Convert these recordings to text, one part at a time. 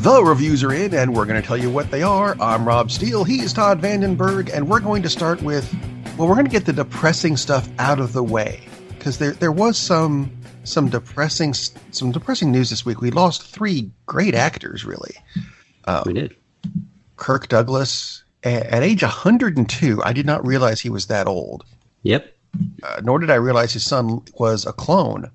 The reviews are in, and we're going to tell you what they are. I'm Rob Steele. He's Todd Vandenberg, and we're going to start with, well, we're going to get the depressing stuff out of the way, because there was some depressing news this week. We lost 3 great actors, really. We did. Kirk Douglas, at age 102, I did not realize he was that old. Yep. Nor did I realize his son was a clone.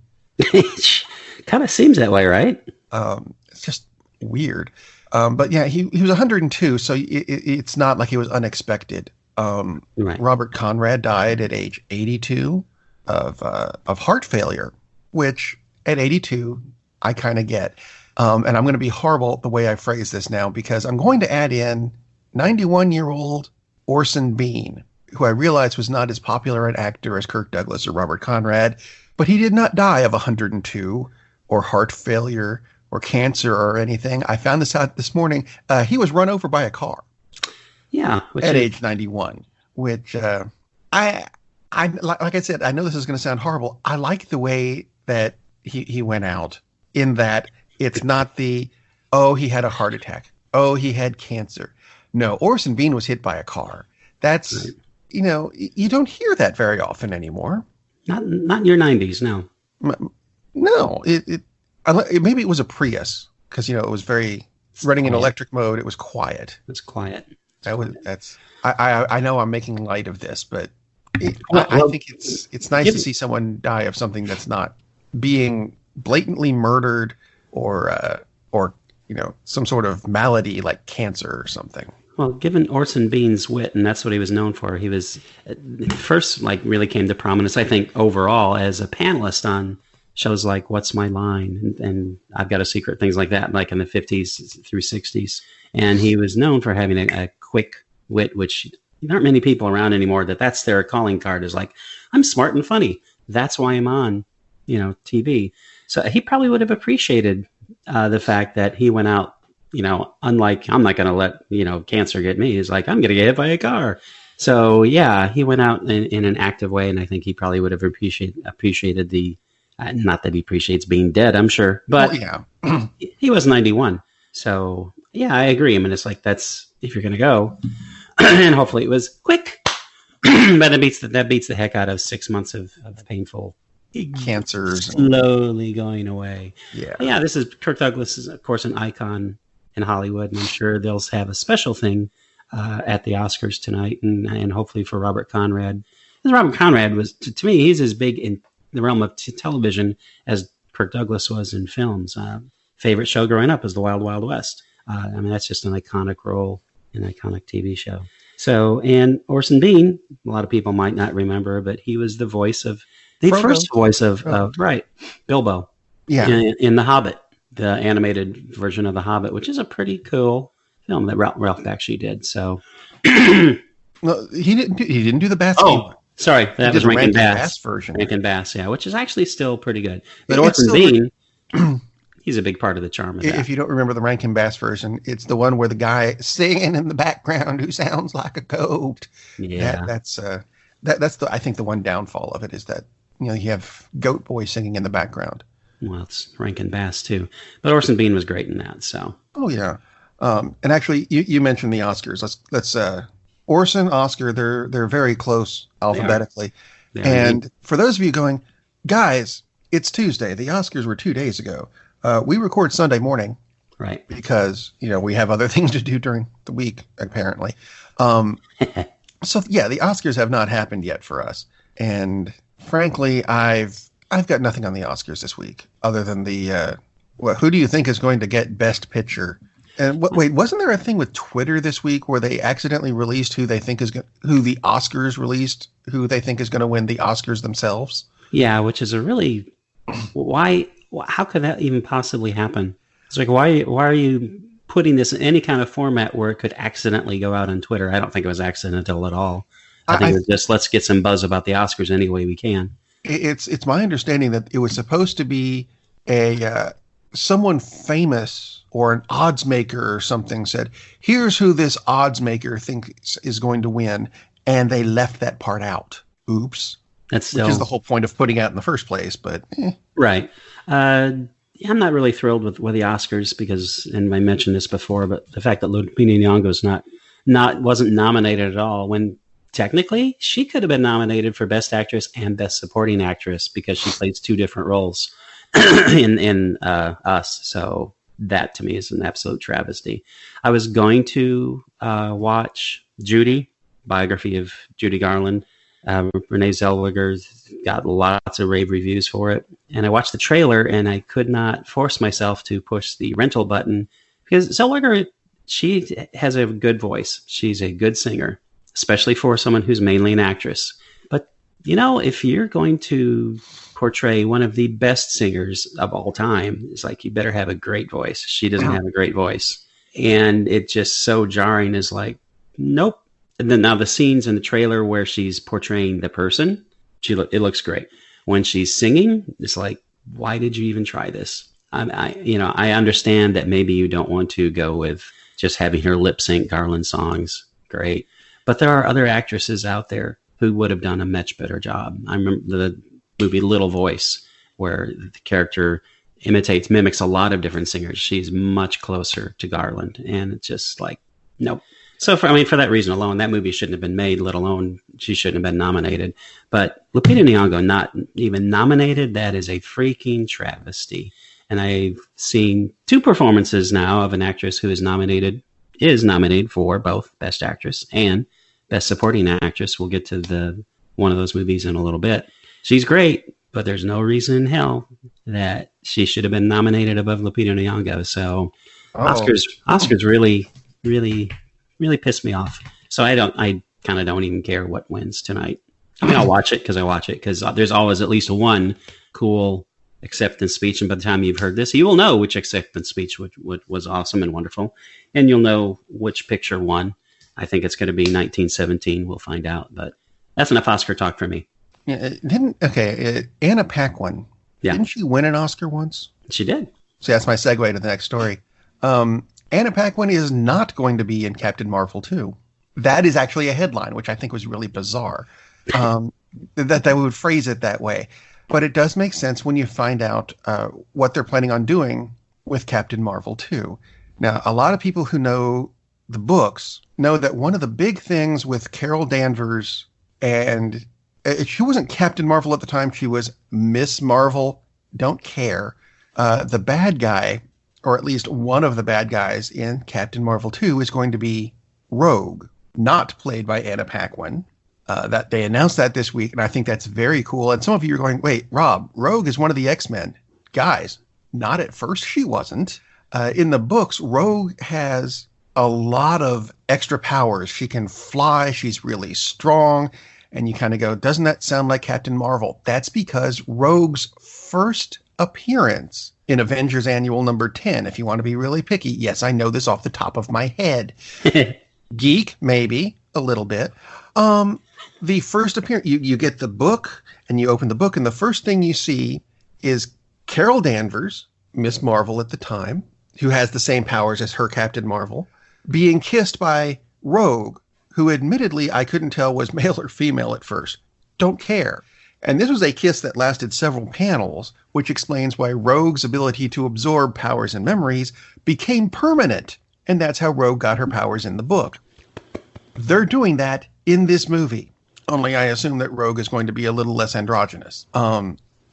Kind of seems that way, right? It's just weird. But yeah, he was 102, so it's not like it was unexpected. Right. Robert Conrad died at age 82 of heart failure, which at 82 I kind of get. And I'm going to be horrible the way I phrase this now, because I'm going to add in 91-year-old Orson Bean, who I realize was not as popular an actor as Kirk Douglas or Robert Conrad, but he did not die of 102 or heart failure or cancer or anything. I found this out this morning. He was run over by a car. Yeah. At age 91, which I like I said, I know this is going to sound horrible. I like the way that he went out, in that it's not he had a heart attack. Oh, he had cancer. No, Orson Bean was hit by a car. That's, right. You don't hear that very often anymore. Not in your 90s, no. No, maybe it was a Prius, because it was very running in electric mode. It was quiet. It's quiet. I know I'm making light of this, but I think it's nice to see someone die of something that's not being blatantly murdered or some sort of malady like cancer or something. Well, given Orson Bean's wit, and that's what he was known for, he was first really came to prominence, I think, overall as a panelist on shows like What's My Line and I've Got a Secret, things like that, like in the 50s through 60s. And he was known for having a quick wit, which there aren't many people around anymore that's their calling card, is like, I'm smart and funny. That's why I'm on, TV. So he probably would have appreciated the fact that he went out, unlike, I'm not going to let, cancer get me. He's like, I'm going to get hit by a car. So yeah, he went out in an active way. And I think he probably would have appreciated the, not that he appreciates being dead, I'm sure, but he was 91. So yeah, I agree. I mean, it's like, that's, if you're going to go, and hopefully it was quick, but that beats the heck out of 6 months of painful cancers slowly going away. Yeah. This is Kirk Douglas is, of course, an icon in Hollywood, and I'm sure they'll have a special thing at the Oscars tonight, and hopefully for Robert Conrad. Because Robert Conrad was, to me, he's as big in the realm of television as Kirk Douglas was in films. Favorite show growing up was The Wild Wild West. That's just an iconic role, an iconic TV show. So, and Orson Bean, a lot of people might not remember, but he was the voice of first voice of Bilbo. Yeah. In The Hobbit, the animated version of The Hobbit, which is a pretty cool film that Ralph actually did. So, no, he didn't do the Bass. Oh, sorry, that was Rankin Bass version. Rankin Bass, yeah, which is actually still pretty good. But Orson Bean, he's a big part of the charm of that. If you don't remember the Rankin Bass version, it's the one where the guy singing in the background who sounds like a goat. Yeah, that's the, I think, the one downfall of it is that you have Goat Boy singing in the background. Well, it's Rankin Bass too, but Orson Bean was great in that. So. Oh yeah, and actually, you mentioned the Oscars. Let's Orson, Oscar, they're very close alphabetically. And for those of you going, guys, it's Tuesday. The Oscars were 2 days ago. We record Sunday morning, right? Because we have other things to do during the week, apparently. So yeah, the Oscars have not happened yet for us, and frankly, I've got nothing on the Oscars this week other than the who do you think is going to get Best Picture? And wait, wasn't there a thing with Twitter this week where they accidentally released who the Oscars released, who they think is going to win the Oscars themselves? Yeah, which is a really why? How could that even possibly happen? It's like, why are you putting this in any kind of format where it could accidentally go out on Twitter? I don't think it was accidental at all. I think it was just, let's get some buzz about the Oscars any way we can. It's my understanding that it was supposed to be someone famous or an odds maker or something said, here's who this odds maker thinks is going to win. And they left that part out. Oops. Which is the whole point of putting out in the first place, but Right. I'm not really thrilled with the Oscars because, and I mentioned this before, but the fact that Lupita Nyong'o's wasn't nominated at all when technically she could have been nominated for Best Actress and Best Supporting Actress because she plays two different roles in Us. So that to me is an absolute travesty. I was going to watch Judy, biography of Judy Garland. Renee Zellweger got lots of rave reviews for it. And I watched the trailer and I could not force myself to push the rental button because Zellweger, she has a good voice. She's a good singer, especially for someone who's mainly an actress. But, if you're going to portray one of the best singers of all time, it's like you better have a great voice. She doesn't have a great voice. And it's just so jarring is like, nope. And then now the scenes in the trailer where she's portraying the person, it looks great. When she's singing, it's like, why did you even try this? I understand that maybe you don't want to go with just having her lip sync Garland songs. Great. But there are other actresses out there who would have done a much better job. I remember the movie Little Voice, where the character mimics a lot of different singers. She's much closer to Garland. And it's just like, nope. So for that reason alone, that movie shouldn't have been made, let alone she shouldn't have been nominated. But Lupita Nyong'o not even nominated, that is a freaking travesty. And I've seen two performances now of an actress who is nominated for both Best Actress and Best Supporting Actress. We'll get to one of those movies in a little bit. She's great, but there's no reason in hell that she should have been nominated above Lupita Nyong'o. So Oscars really, really, really pissed me off. So I kind of don't even care what wins tonight. I'll watch it because there's always at least one cool acceptance speech. And by the time you've heard this, you will know which acceptance speech was awesome and wonderful. And you'll know which picture won. I think it's going to be 1917. We'll find out. But that's enough Oscar talk for me. Yeah, Anna Paquin. Yeah. Didn't she win an Oscar once? She did. So that's my segue to the next story. Anna Paquin is not going to be in Captain Marvel 2. That is actually a headline, which I think was really bizarre, that they would phrase it that way. But it does make sense when you find out what they're planning on doing with Captain Marvel 2. Now, a lot of people who know the books know that one of the big things with Carol Danvers, and she wasn't Captain Marvel at the time, she was Miss Marvel, don't care. The bad guy, or at least one of the bad guys in Captain Marvel 2 is going to be Rogue, not played by Anna Paquin. That they announced that this week, and I think that's very cool. And some of you are going, wait, Rob, Rogue is one of the X-Men. Guys, not at first. She wasn't. In the books, Rogue has a lot of extra powers. She can fly. She's really strong. And you kind of go, doesn't that sound like Captain Marvel? That's because Rogue's first appearance in Avengers Annual number 10, if you want to be really picky. Yes, I know this off the top of my head. Geek, maybe, a little bit. The first appearance, you get the book, and you open the book, and the first thing you see is Carol Danvers, Miss Marvel at the time, who has the same powers as her Captain Marvel, being kissed by Rogue, who admittedly I couldn't tell was male or female at first. Don't care. And this was a kiss that lasted several panels, which explains why Rogue's ability to absorb powers and memories became permanent. And that's how Rogue got her powers in the book. They're doing that in this movie. Only I assume that Rogue is going to be a little less androgynous.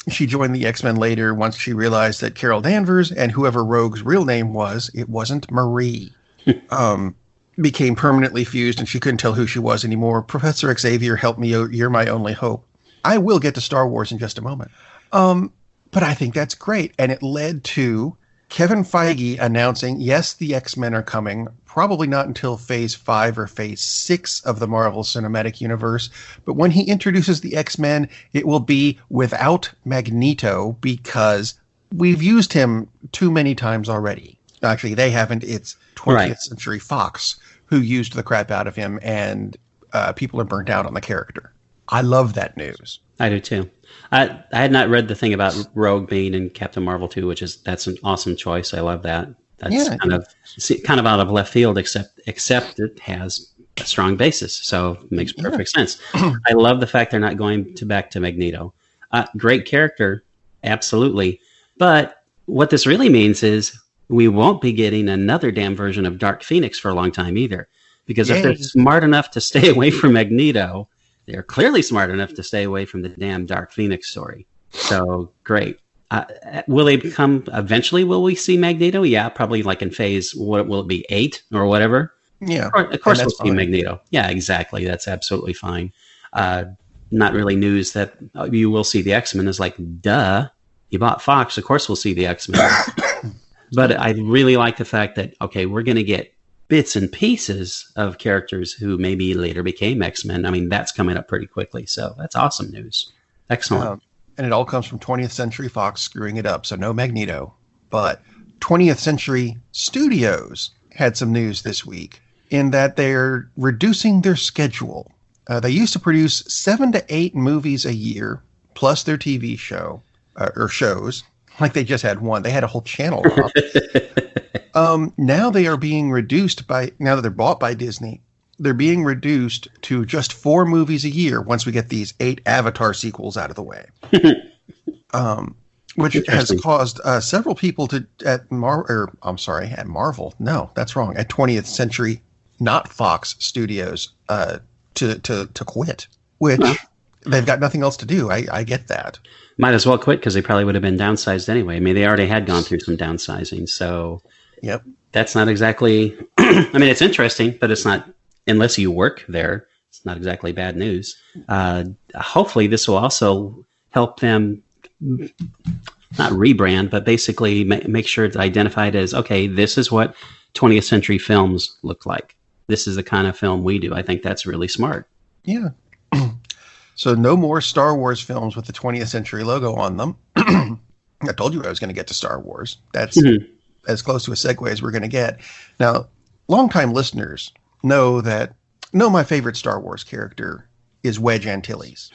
She joined the X-Men later once she realized that Carol Danvers and whoever Rogue's real name was, it wasn't Marie, became permanently fused and she couldn't tell who she was anymore. Professor Xavier, help me, you're my only hope. I will get to Star Wars in just a moment. But I think that's great. And it led to Kevin Feige announcing, yes, the X-Men are coming, probably not until Phase 5 or Phase 6 of the Marvel Cinematic Universe. But when he introduces the X-Men, it will be without Magneto because we've used him too many times already. Actually, they haven't. It's 20th Century Fox who used the crap out of him, and people are burnt out on the character. I love that news. I do too. I had not read the thing about Rogue being in Captain Marvel 2, that's an awesome choice. I love that. That's kind of out of left field, except it has a strong basis, so it makes perfect sense. I love the fact they're not going back to Magneto. Great character, absolutely, but what this really means is we won't be getting another damn version of Dark Phoenix for a long time either. Because if they're Yay. smart enough to stay away from Magneto, they're clearly smart enough to stay away from the damn Dark Phoenix story. So great. Will they come eventually? Will we see Magneto? Yeah, probably like in phase. What will it be? 8 or whatever. Yeah. Of course, we'll see fine. Magneto. Yeah, exactly. That's absolutely fine. Not really news that you will see the X-Men is like, duh. You bought Fox. Of course, we'll see the X-Men. But I really like the fact that, okay, we're going to get bits and pieces of characters who maybe later became X-Men. I mean, that's coming up pretty quickly. So that's awesome news. Excellent. And it all comes from 20th Century Fox screwing it up. So no Magneto. But 20th Century Studios had some news this week in that they're reducing their schedule. They used to produce 7 to 8 movies a year, plus their TV show or shows. Like they just had one. They had a whole channel. Now they are being reduced now that they're bought by Disney, they're being reduced to just 4 movies a year once we get these 8 Avatar sequels out of the way. Which has caused several people at Marvel. No, that's wrong. At 20th Century, not Fox Studios, to quit, which they've got nothing else to do. I get that. Might as well quit because they probably would have been downsized anyway. I mean, they already had gone through some downsizing. So yep. That's not exactly, I mean, it's interesting, but it's not, unless you work there, it's not exactly bad news. Hopefully this will also help them not rebrand, but basically make sure it's identified as, okay, this is what 20th century films look like. This is the kind of film we do. I think that's really smart. Yeah. So no more Star Wars films with the 20th century logo on them. I told you I was going to get to Star Wars. That's as close to a segue as we're going to get. Now, longtime listeners know my favorite Star Wars character is Wedge Antilles.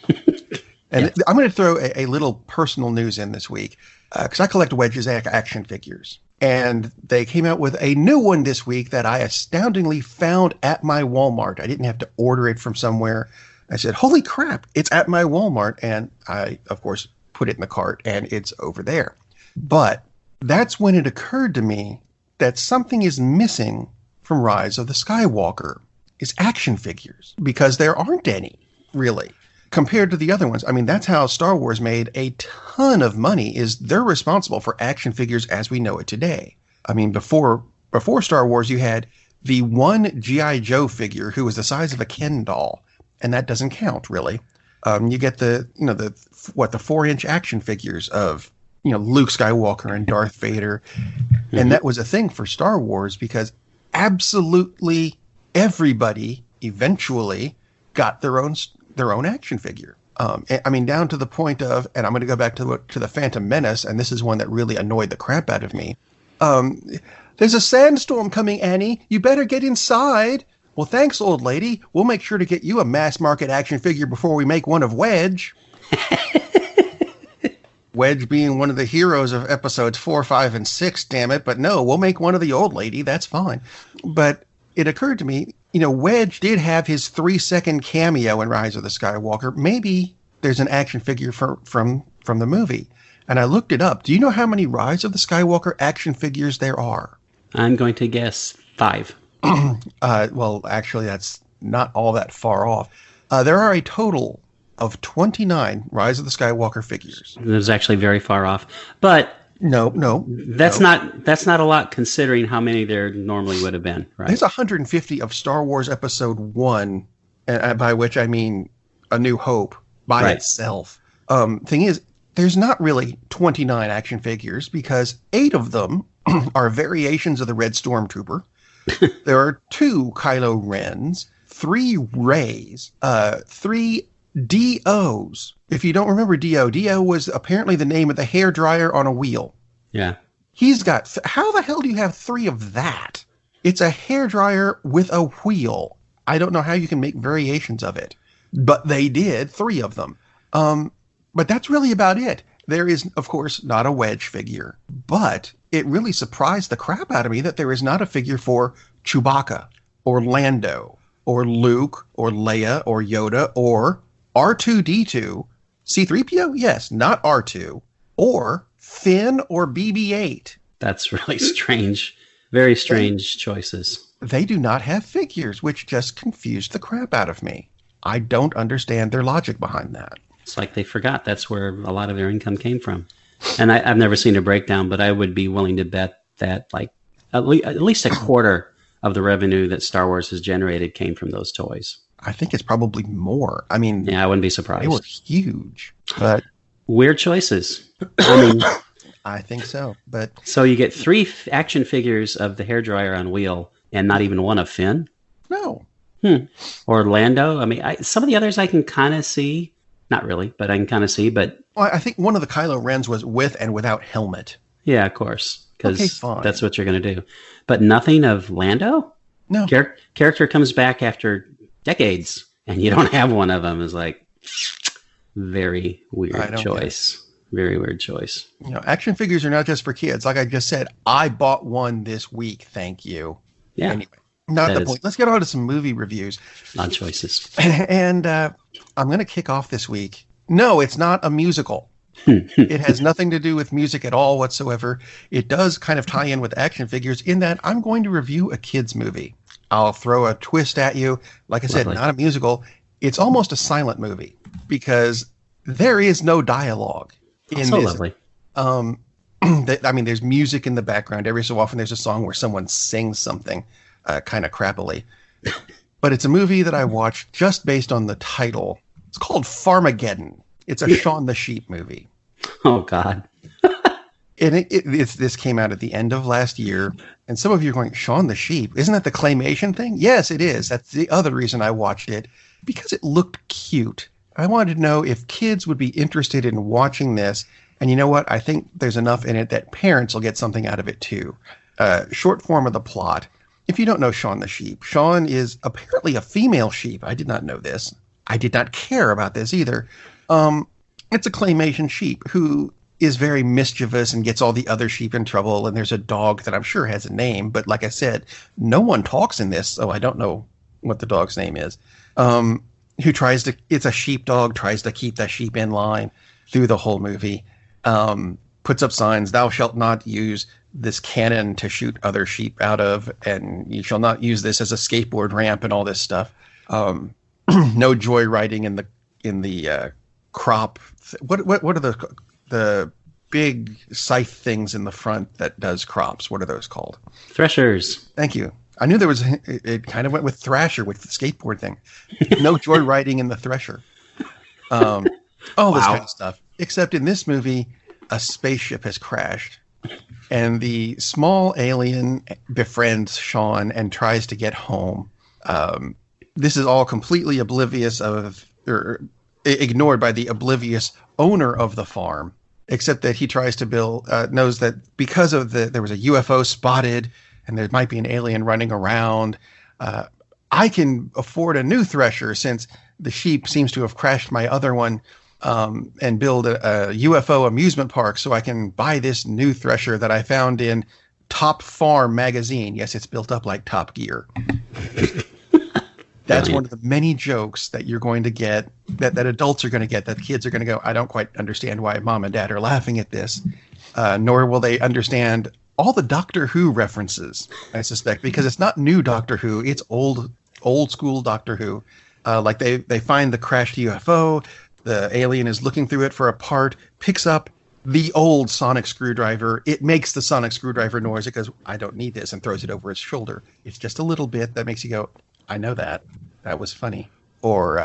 And yes. I'm going to throw a little personal news in this week because I collect Wedge's action figures. And they came out with a new one this week that I astoundingly found at my Walmart. I didn't have to order it from somewhere. I said, holy crap, it's at my Walmart. And I, of course, put it in the cart and it's over there. But that's when it occurred to me that something is missing from Rise of the Skywalker is action figures, because there aren't any, really, compared to the other ones. I mean, that's how Star Wars made a ton of money, is they're responsible for action figures as we know it today. I mean, before Star Wars, you had the one G.I. Joe figure who was the size of a Ken doll, and that doesn't count, really. You get the 4-inch action figures of, Luke Skywalker and Darth Vader. Mm-hmm. And that was a thing for Star Wars because absolutely everybody eventually got their own action figure. I mean, down to the point of, and I'm going to go back to the Phantom Menace, and this is one that really annoyed the crap out of me. There's a sandstorm coming, Annie. You better get inside. Well, thanks, old lady. We'll make sure to get you a mass market action figure before we make one of Wedge. Wedge being one of the heroes of episodes 4, 5, and 6, damn it. But no, we'll make one of the old lady. That's fine. But it occurred to me, Wedge did have his 3-second cameo in Rise of the Skywalker. Maybe there's an action figure from the movie. And I looked it up. Do you know how many Rise of the Skywalker action figures there are? I'm going to guess 5. Well, actually, that's not all that far off. There are a total of 29 Rise of the Skywalker figures. It was actually very far off. But no. That's not a lot considering how many there normally would have been, right? There's 150 of Star Wars Episode 1, by which I mean A New Hope by itself. Thing is, there's not really 29 action figures because 8 of them are variations of the Red Stormtrooper. There are 2 Kylo Rens, 3 Reys, 3 D.O.s. If you don't remember D.O. was apparently the name of the hairdryer on a wheel. Yeah. He's got, how the hell do you have 3 of that? It's a hairdryer with a wheel. I don't know how you can make variations of it, but they did 3 of them. But that's really about it. There is, of course, not a Wedge figure, but it really surprised the crap out of me that there is not a figure for Chewbacca or Lando or Luke or Leia or Yoda or R2-D2, C-3PO, yes, not R2, or Finn or BB-8. That's really strange. Very They, strange choices. they do not have figures, which just confused the crap out of me. I don't understand their logic behind that. It's like they forgot that's where a lot of their income came from. And I've never seen a breakdown, but I would be willing to bet that like at least a quarter of the revenue that Star Wars has generated came from those toys. I think it's probably more. I mean, Yeah, I wouldn't be they surprised. were huge, but Weird choices. I mean, I think so. But so you get three action figures of the hairdryer on wheel, and not even one of Finn no, or Lando. I mean, some of the others I can kind of see. Not really, but I can kind of see. But well, I think one of the Kylo Rens was with and without helmet. yeah, of course, Okay, because fine. that's what you're going to do. But nothing of Lando? No, Character comes back after decades, and you don't have one of them. Is like very I weird don't get choice. Very weird choice. action figures are not just for kids. Like I just said, I bought one this week. Thank you. Yeah, Anyway, not that the is- point. Let's get on to some movie reviews. odd choices. And I'm going to kick off this week. No, it's not a musical. It has nothing to do with music at all whatsoever. It does kind of tie in with action figures in that I'm going to review a kids movie. I'll throw a twist at you. Like I said, Lovely. not a musical. It's almost a silent movie because there is no dialogue in So this. lovely. I mean, there's music in the background. Every so often there's a song where someone sings something kind of crappily. But it's a movie that I watched just based on the title. It's called Farmageddon. It's a Shaun the Sheep movie. Oh God. And this came out at the end of last year. And some of you are going, Shaun the Sheep, isn't that the claymation thing? Yes, it is. That's the other reason I watched it, because it looked cute. I wanted to know if kids would be interested in watching this. And you know what? I think there's enough in it that parents will get something out of it too. Short form of the plot. If you don't know Shaun the Sheep, Shaun is apparently a female sheep. I did not know this. I did not care about this either. It's a claymation sheep who is very mischievous and gets all the other sheep in trouble. And there's a dog that I'm sure has a name. But like I said, no one talks in this, so I don't know what the dog's name is. Who tries to, it's a sheepdog, tries to keep the sheep in line through the whole movie. Puts up signs, thou shalt not use this cannon to shoot other sheep out of, and you shall not use this as a skateboard ramp and all this stuff. No joyriding in the crop. What are the big scythe things in the front that does crops? What are those called? Threshers. Thank you. I knew there was. It kind of went with Thrasher with the skateboard thing. No joyriding in the Thresher. All this kind of stuff. Except in this movie, a spaceship has crashed, and the small alien befriends Shaun and tries to get home. This is all completely oblivious of, or ignored by the oblivious owner of the farm, except that he tries to knows that because of there was a UFO spotted and there might be an alien running around, I can afford a new thresher since the sheep seems to have crashed my other one, and build a UFO amusement park so I can buy this new thresher that I found in Top Farm magazine. Yes, it's built up like Top Gear. That's one of the many jokes that you're going to get, that adults are going to get, that kids are going to go, I don't quite understand why mom and dad are laughing at this. Nor will they understand all the Doctor Who references, I suspect, because it's not new Doctor Who. It's old school Doctor Who. Like they find the crashed UFO. The alien is looking through it for a part, picks up the old sonic screwdriver. It makes the sonic screwdriver noise. It goes, I don't need this, and throws it over its shoulder. It's just a little bit that makes you go, I know that. That was funny. Or,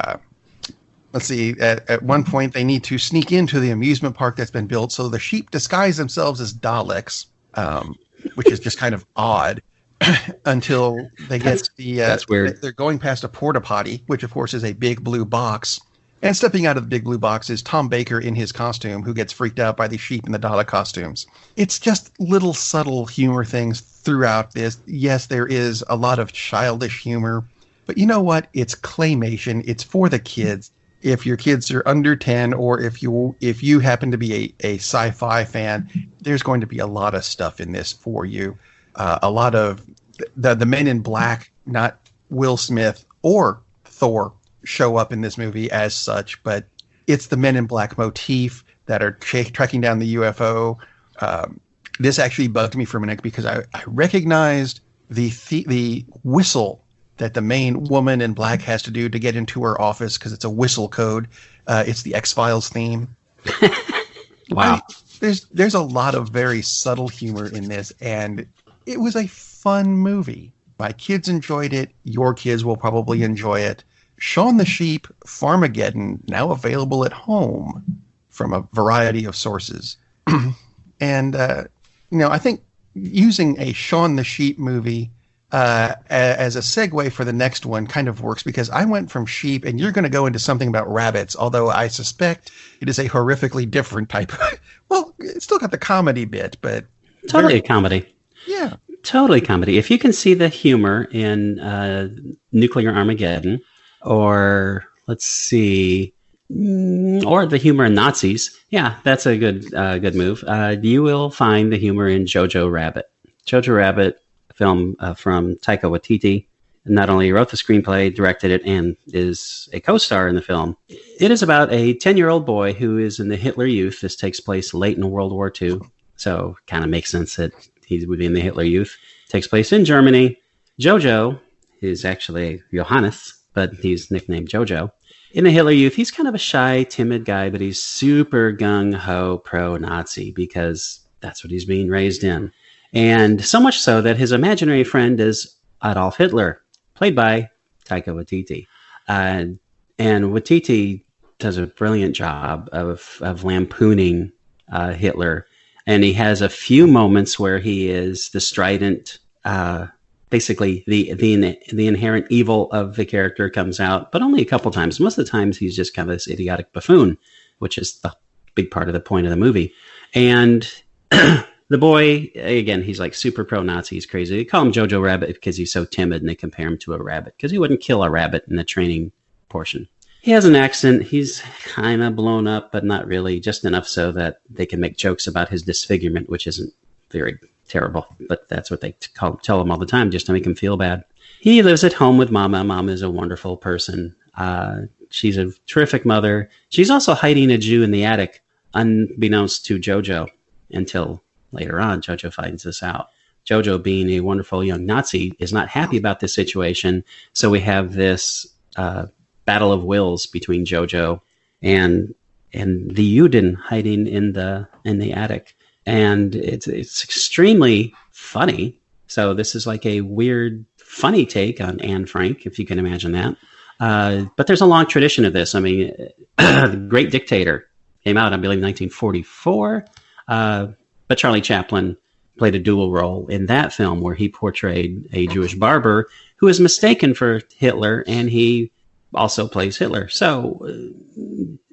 let's see, at one point they need to sneak into the amusement park that's been built. So the sheep disguise themselves as Daleks, which is just kind of odd until they get that's weird. They're going past a porta potty, which of course is a big blue box. And stepping out of the big blue box is Tom Baker in his costume, who gets freaked out by the sheep in the Dalek costumes. It's just little subtle humor things throughout this. Yes, there is a lot of childish humor, but you know what? It's claymation. It's for the kids. If your kids are under 10, or if you happen to be a sci-fi fan, there's going to be a lot of stuff in this for you. A lot of the Men in Black, not Will Smith or Thor, show up in this movie as such, but it's the Men in Black motif that are tracking down the UFO. This actually bugged me for a minute because I recognized the whistle that the main woman in black has to do to get into her office because it's a whistle code. It's the X-Files theme. Wow. There's a lot of very subtle humor in this, and it was a fun movie. My kids enjoyed it. Your kids will probably enjoy it. Shaun the Sheep, Farmageddon, now available at home from a variety of sources. And, I think using a Shaun the Sheep movie as a segue for the next one kind of works because I went from sheep and you're going to go into something about rabbits, although I suspect it is a horrifically different type of, well, it's still got the comedy bit, but Totally a comedy. Yeah. Totally comedy. If you can see the humor in Nuclear Armageddon, or let's see, or the humor in Nazis, yeah, that's a good move. You will find the humor in Jojo Rabbit. Jojo Rabbit, film from Taika Waititi, not only wrote the screenplay, directed it, and is a co-star in the film. It is about a 10-year-old boy who is in the Hitler Youth. This takes place late in World War II, so kind of makes sense that he would be in the Hitler Youth. It takes place in Germany. Jojo is actually Johannes, but he's nicknamed Jojo. In the Hitler Youth, he's kind of a shy, timid guy, but he's super gung-ho pro-Nazi because that's what he's being raised in. And so much so that his imaginary friend is Adolf Hitler, played by Taika Waititi. And Waititi does a brilliant job of lampooning Hitler. And he has a few moments where he is the strident, basically the inherent evil of the character comes out, but only a couple times. Most of the times he's just kind of this idiotic buffoon, which is the big part of the point of the movie. And the boy, again, he's like super pro-Nazi. He's crazy. They call him Jojo Rabbit because he's so timid, and they compare him to a rabbit because he wouldn't kill a rabbit in the training portion. He has an accent. He's kind of blown up, but not really, just enough so that they can make jokes about his disfigurement, which isn't very terrible, but that's what they tell him all the time, just to make him feel bad. He lives at home with Mama. Mama is a wonderful person. She's a terrific mother. She's also hiding a Jew in the attic, unbeknownst to Jojo, until later on, Jojo finds this out. Jojo, being a wonderful young Nazi, is not happy about this situation. So we have this battle of wills between Jojo and the Juden hiding in the attic, and it's extremely funny. So this is like a weird, funny take on Anne Frank, if you can imagine that. But there's a long tradition of this. I mean, The Great Dictator came out, I believe, in 1944. But Charlie Chaplin played a dual role in that film where he portrayed a Jewish barber who is mistaken for Hitler, and he also plays Hitler. So,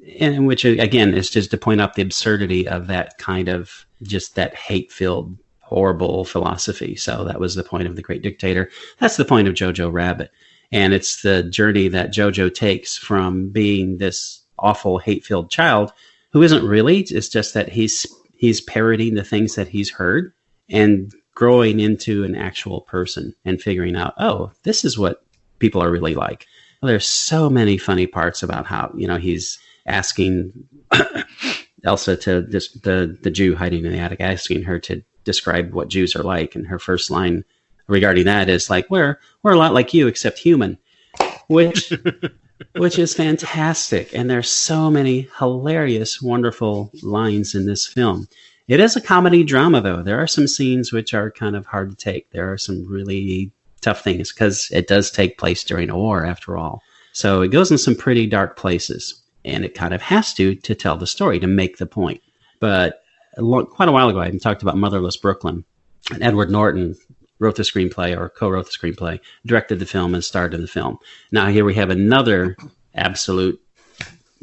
in which, again, is just to point out the absurdity of that kind of just that hate-filled, horrible philosophy. So that was the point of The Great Dictator. That's the point of Jojo Rabbit. And it's the journey that Jojo takes from being this awful, hate-filled child who isn't really. It's just that he's parodying the things that he's heard and growing into an actual person and figuring out, oh, this is what people are really like. Well, there's so many funny parts about how, he's asking Elsa to the Jew hiding in the attic, asking her to describe what Jews are like. And her first line regarding that is like, we're a lot like you, except human, which is fantastic. And there's so many hilarious, wonderful lines in this film. It is a comedy drama, though. There are some scenes which are kind of hard to take. There are some really tough things because it does take place during a war, after all. So it goes in some pretty dark places, and it kind of has to tell the story, to make the point. But quite a while ago, I talked about Motherless Brooklyn, and Edward Norton wrote the screenplay, or co-wrote the screenplay, directed the film, and starred in the film. Now here we have another absolute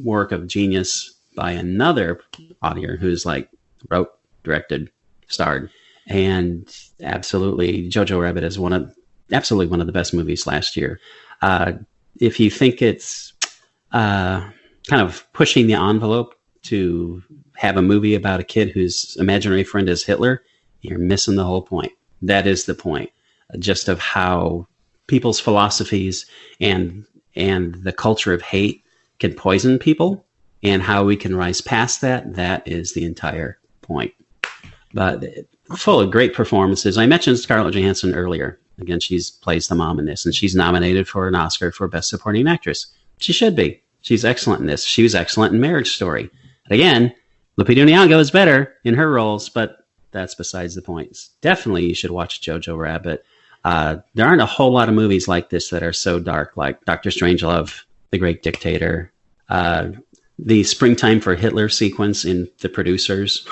work of genius by another author who's like wrote, directed, starred, and absolutely Jojo Rabbit is absolutely one of the best movies last year. If you think it's kind of pushing the envelope to have a movie about a kid whose imaginary friend is Hitler, you're missing the whole point. That is the point, just of how people's philosophies and the culture of hate can poison people, and how we can rise past that. That is the entire point. but full of great performances. I mentioned Scarlett Johansson earlier. Again, plays the mom in this, and she's nominated for an Oscar for Best Supporting Actress. She should be. She's excellent in this. She was excellent in Marriage Story. Again, Lupita Nyong'o is better in her roles, but that's besides the point. Definitely, you should watch Jojo Rabbit. There aren't a whole lot of movies like this that are so dark, like Doctor Strangelove, The Great Dictator, the Springtime for Hitler sequence in The Producers.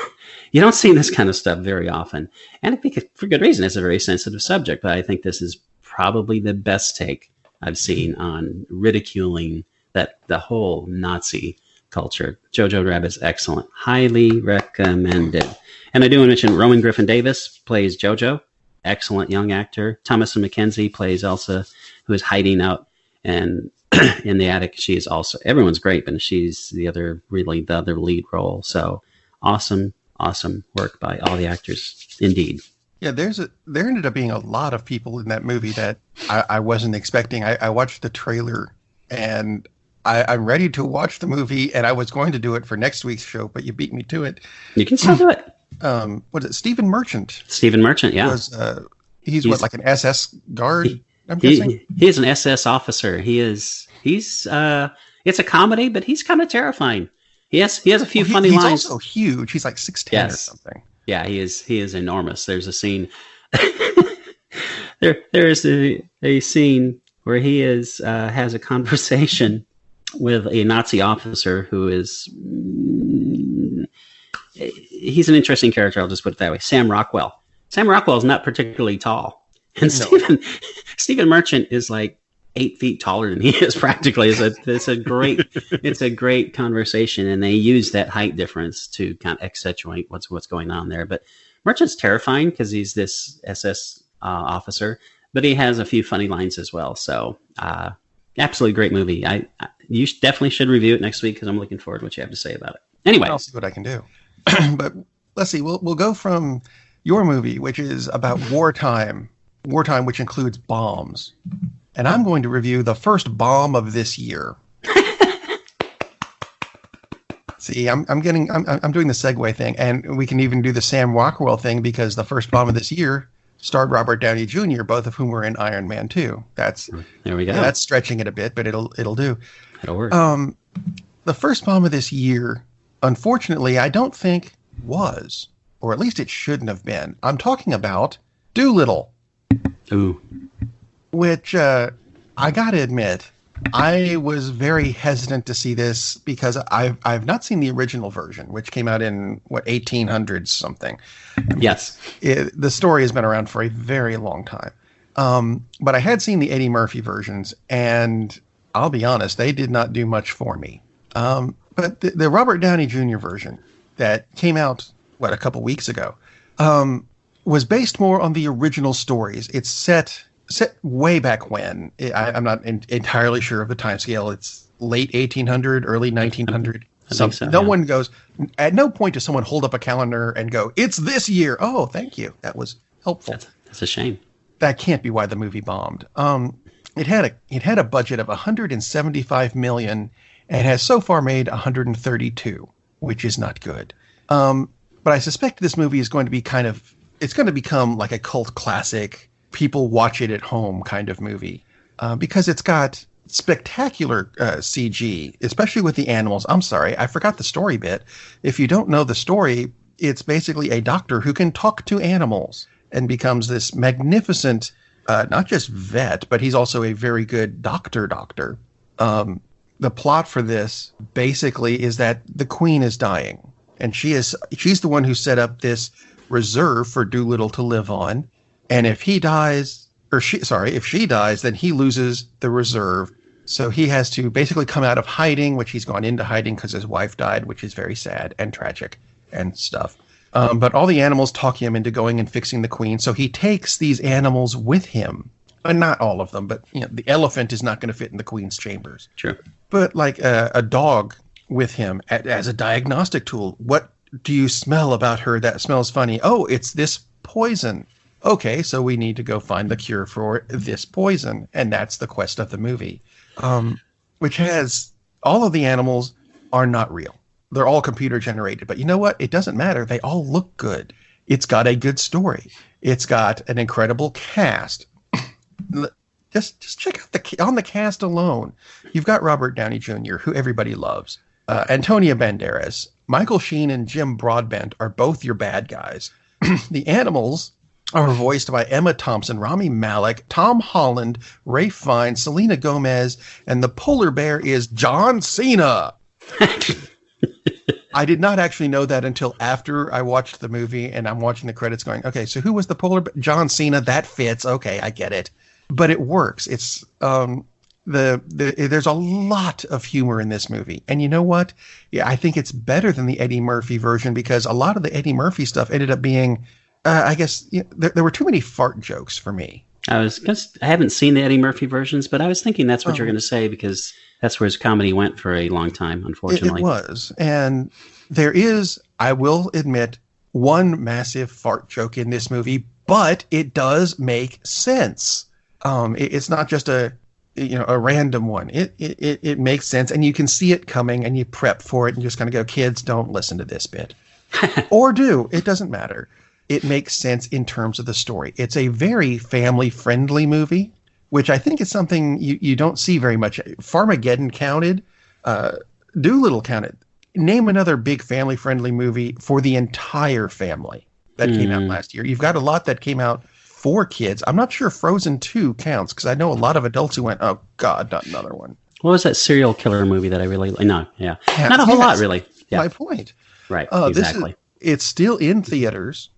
You don't see this kind of stuff very often. And for good reason, it's a very sensitive subject, but I think this is probably the best take I've seen on ridiculing the whole Nazi culture. Jojo Rabbit's excellent. Highly recommended. And I do want to mention Roman Griffin Davis plays Jojo. Excellent young actor. Thomasin McKenzie plays Elsa, who is hiding out and in the attic. She is also, everyone's great, but she's the other lead role. So awesome work by all the actors, indeed. Yeah, there ended up being a lot of people in that movie that I wasn't expecting. I watched the trailer, and I'm ready to watch the movie, and I was going to do it for next week's show, but you beat me to it. You can still do it. What is it? Stephen Merchant. Stephen Merchant, yeah. He's what, like an SS guard? I'm guessing. He is an SS officer. He's it's a comedy, but he's kind of terrifying. He has a few funny lines. He's also huge. He's like 6'10" or something. Yeah, he is enormous. There's a scene. there is a scene where he has a conversation with a Nazi officer who is. He's an interesting character. I'll just put it that way. Sam Rockwell. Sam Rockwell is not particularly tall, and Stephen Merchant is like 8 feet taller than he is practically. It's a great conversation, and they use that height difference to kind of accentuate what's going on there. But Merchant's terrifying because he's this SS officer, but he has a few funny lines as well. So absolutely great movie. You definitely should review it next week because I'm looking forward to what you have to say about it. Anyway, I'll see what I can do. But let's see. We'll go from your movie, which is about wartime, which includes bombs. And I'm going to review the first bomb of this year. See, I'm doing the segue thing, and we can even do the Sam Rockwell thing because the first bomb of this year starred Robert Downey Jr., both of whom were in Iron Man 2. There we go. Yeah, that's stretching it a bit, but it'll do. It'll work. The first bomb of this year, unfortunately, I don't think was, or at least it shouldn't have been. I'm talking about Dolittle. Ooh. Which I gotta admit, I was very hesitant to see this because I've not seen the original version, which came out in 1800s something. Yes, the story has been around for a very long time, but I had seen the Eddie Murphy versions, and I'll be honest, they did not do much for me. But the Robert Downey Jr. version that came out a couple weeks ago was based more on the original stories. It's set way back when. I'm not entirely sure of the time scale. It's late 1800, early 1900. No one goes, at no point does someone hold up a calendar and go, it's this year. Oh, thank you. That was helpful. That's a shame. That can't be why the movie bombed. It had a budget of $175 million and has so far made 132, which is not good. But I suspect this movie is going to be it's going to become like a cult classic, people watch it at home kind of movie, because it's got spectacular CG, especially with the animals. I'm sorry, I forgot the story bit. If you don't know the story, it's basically a doctor who can talk to animals and becomes this magnificent, not just vet, but he's also a very good doctor. The plot for this basically is that the queen is dying, and she's the one who set up this reserve for Dolittle to live on. And if he dies, if she dies, then he loses the reserve. So he has to basically come out of hiding, which he's gone into hiding because his wife died, which is very sad and tragic and stuff. But all the animals talk him into going and fixing the queen. So he takes these animals with him. Not all of them, but the elephant is not going to fit in the queen's chambers. True. But like a dog with him as a diagnostic tool. What do you smell about her that smells funny? Oh, it's this poison. Okay, so we need to go find the cure for this poison. And that's the quest of the movie, which has all of the animals are not real. They're all computer generated. But you know what? It doesn't matter. They all look good. It's got a good story. It's got an incredible cast. Just check out on the cast alone. You've got Robert Downey Jr., who everybody loves. Antonio Banderas, Michael Sheen, and Jim Broadbent are both your bad guys. The animals are voiced by Emma Thompson, Rami Malek, Tom Holland, Ralph Fiennes, Selena Gomez, and the polar bear is John Cena. I did not actually know that until after I watched the movie, and I'm watching the credits going, okay, so who was the polar bear? John Cena, that fits. Okay, I get it. But it works. It's there's a lot of humor in this movie. And you know what? Yeah, I think it's better than the Eddie Murphy version because a lot of the Eddie Murphy stuff ended up being, I guess, there were too many fart jokes for me. I haven't seen the Eddie Murphy versions, but I was thinking that's what you're going to say because that's where his comedy went for a long time, unfortunately. It was. And there is, I will admit, one massive fart joke in this movie, but it does make sense. It's not just a random one. It makes sense, and you can see it coming, and you prep for it, and just kind of go, kids, don't listen to this bit. Or do. It doesn't matter. It makes sense in terms of the story. It's a very family-friendly movie, which I think is something you don't see very much. Farmageddon counted. Doolittle counted. Name another big family-friendly movie for the entire family that came out last year. You've got a lot that came out for kids. I'm not sure Frozen 2 counts because I know a lot of adults who went, oh, God, not another one. What was that serial killer movie that I really like? No, yeah. Not a whole lot, really. Yeah. My point. Right, exactly. It's still in theaters.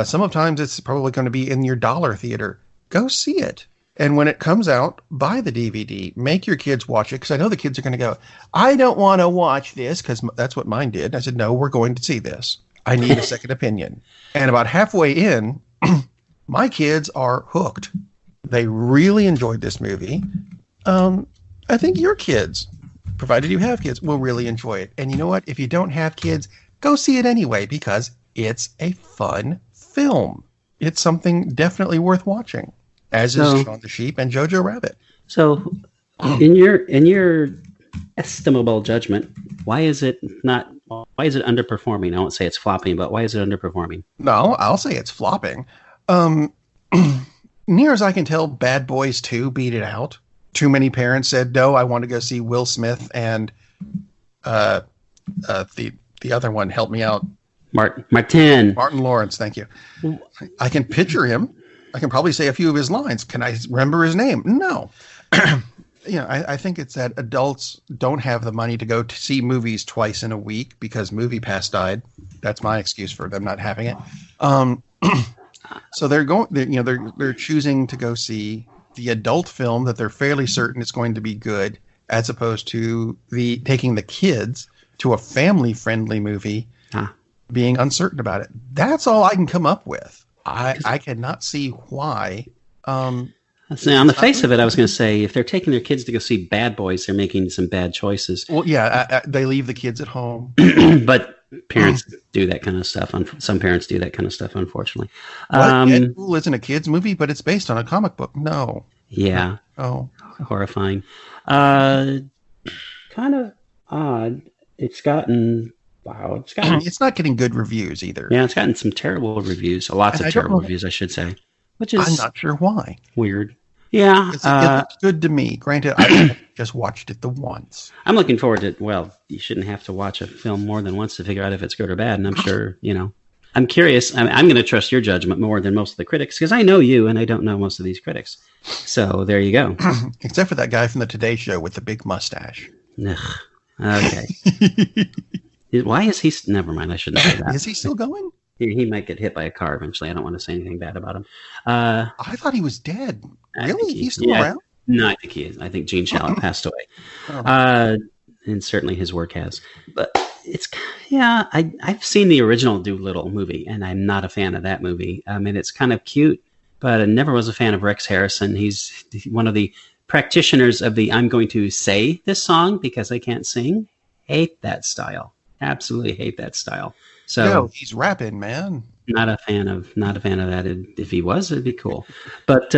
Sometimes it's probably going to be in your dollar theater. Go see it. And when it comes out, buy the DVD. Make your kids watch it because I know the kids are going to go, I don't want to watch this because that's what mine did. I said, no, we're going to see this. I need a second opinion. And about halfway in, my kids are hooked. They really enjoyed this movie. I think your kids, provided you have kids, will really enjoy it. And you know what? If you don't have kids, go see it anyway because it's a fun film. It's something definitely worth watching, as is Shaun the Sheep and Jojo Rabbit. So, in your estimable judgment, why is it underperforming? I won't say it's flopping, but why is it underperforming? No, I'll say it's flopping. Near as I can tell, Bad Boys 2 beat it out. Too many parents said, no, I want to go see Will Smith and the other one, help me out. Martin Lawrence, thank you. I can picture him. I can probably say a few of his lines. Can I remember his name? No. I think it's that adults don't have the money to go to see movies twice in a week because MoviePass died. That's my excuse for them not having it. So they're choosing to go see the adult film that they're fairly certain is going to be good, as opposed to taking the kids to a family-friendly movie, being uncertain about it. That's all I can come up with. I cannot see why. Now, on the face of it, I was going to say, if they're taking their kids to go see Bad Boys, they're making some bad choices. Well, yeah, they leave the kids at home. But parents do that kind of stuff. Some parents do that kind of stuff, unfortunately. Deadpool isn't a kid's movie, but it's based on a comic book. No. Yeah. Oh. Horrifying. Kind of odd. It's not getting good reviews either. Yeah, it's gotten some terrible reviews. Lots of terrible reviews, I should say. Which is I'm not sure why. Weird. Yeah. It looks good to me. Granted, I just watched it the once. I'm looking forward to, you shouldn't have to watch a film more than once to figure out if it's good or bad. And I'm sure, I'm curious. I'm going to trust your judgment more than most of the critics because I know you and I don't know most of these critics. So there you go. Except for that guy from the Today Show with the big mustache. Ugh. Okay. Why is he? Never mind. I shouldn't say that. Is he still going? He might get hit by a car eventually. I don't want to say anything bad about him. I thought he was dead. Really? He's still around? No, I think he is. I think Gene Shalit passed away. And certainly his work has. But I've seen the original Doolittle movie, and I'm not a fan of that movie. I mean, it's kind of cute, but I never was a fan of Rex Harrison. He's one of the practitioners of the I'm going to say this song because I can't sing. Hate that style. Absolutely hate that style. So he's rapping, man. Not a fan of that. If he was, it'd be cool. But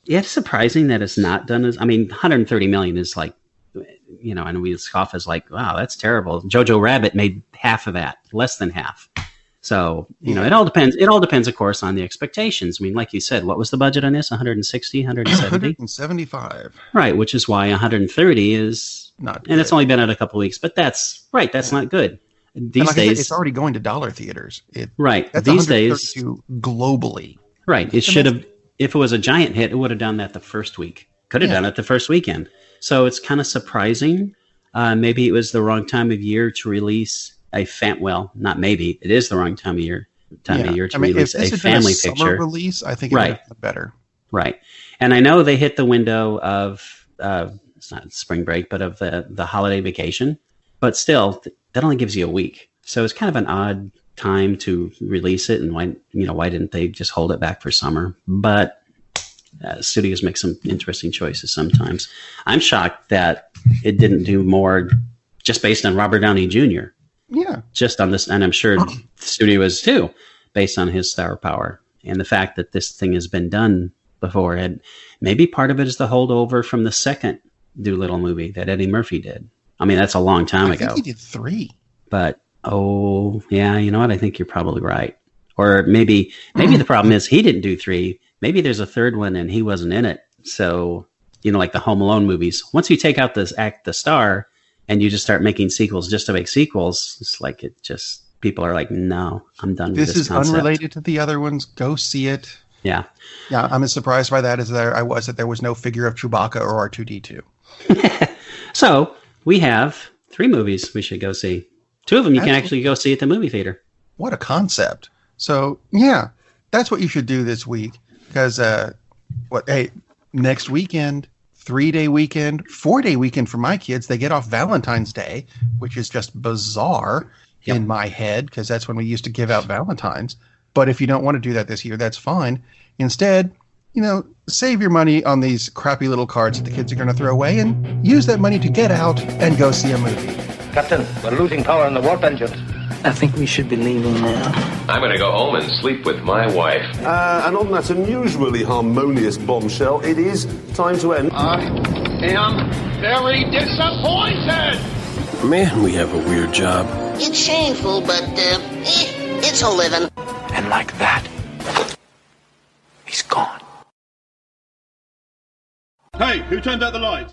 it's surprising that it's not done as. I mean, 130 million is like, and we scoff as like, wow, that's terrible. Jojo Rabbit made half of that, less than half. So, it all depends. It all depends, of course, on the expectations. I mean, like you said, what was the budget on this? 160, 170? 175. Right, which is why 130 is not good. And it's only been out a couple of weeks, but that's right. That's not good. These days, it's already going to dollar theaters. Right. That's These days, globally. Right. It should have, if it was a giant hit, it would have done that the first week. Could have done it the first weekend. So it's kind of surprising. Maybe it was the wrong time of year to release not maybe. It is the wrong time of year to release a family picture. Summer release, I think it would have been better. Right. And I know they hit the window of, it's not spring break, but of the holiday vacation. But still, that only gives you a week. So it's kind of an odd time to release it. And why didn't they just hold it back for summer? But studios make some interesting choices sometimes. I'm shocked that it didn't do more just based on Robert Downey Jr. Yeah. Just on this, and I'm sure the studio is too, based on his star power. And the fact that this thing has been done before. And maybe part of it is the holdover from the second Doolittle movie that Eddie Murphy did. I mean, that's a long time ago. I think he did 3. But, yeah, you know what? I think you're probably right. Or maybe the problem is he didn't do 3. Maybe there's a third one and he wasn't in it. So, like the Home Alone movies. Once you take out the star and you just start making sequels just to make sequels, it's like people are like, no, I'm done with this is concept. Unrelated to the other ones. Go see it. Yeah. Yeah, I'm as surprised by that as I was that there was no figure of Chewbacca or R2-D2. So, we have 3 movies we should go see. 2 of them you can actually go see at the movie theater. What a concept. So, yeah, that's what you should do this week. Because, next weekend, 3-day weekend, 4-day weekend for my kids, they get off Valentine's Day, which is just bizarre in my head, because that's when we used to give out Valentines. But if you don't want to do that this year, that's fine. Instead, save your money on these crappy little cards that the kids are going to throw away and use that money to get out and go see a movie. Captain, we're losing power in the warp engines. I think we should be leaving now. I'm going to go home and sleep with my wife. And on that unusually harmonious bombshell, it is time to end. I am very disappointed! Man, we have a weird job. It's shameful, but, it's a living. And like that, he's gone. Hey, who turned out the light?